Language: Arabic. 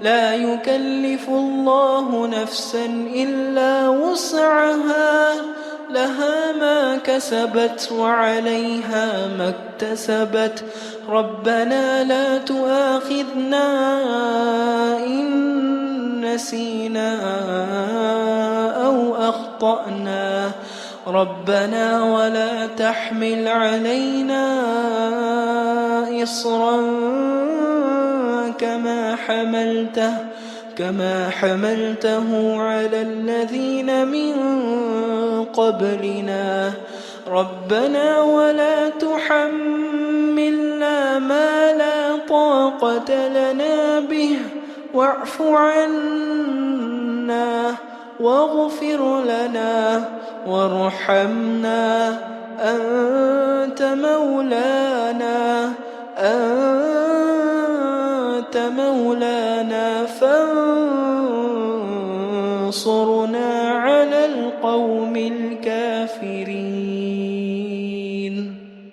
لا يكلف الله نفسا إلا وسعها لها ما كسبت وعليها ما اكتسبت ربنا لا تؤاخذنا إن نسينا أو أخطأنا ربنا ولا تحمل علينا إصرا كما حملته على الذين من قبلنا ربنا ولا تحملنا ما لا طاقة لنا به واعف عنا واغفر لنا وارحمنا أنت مولانا فانصرنا على القوم الكافرين.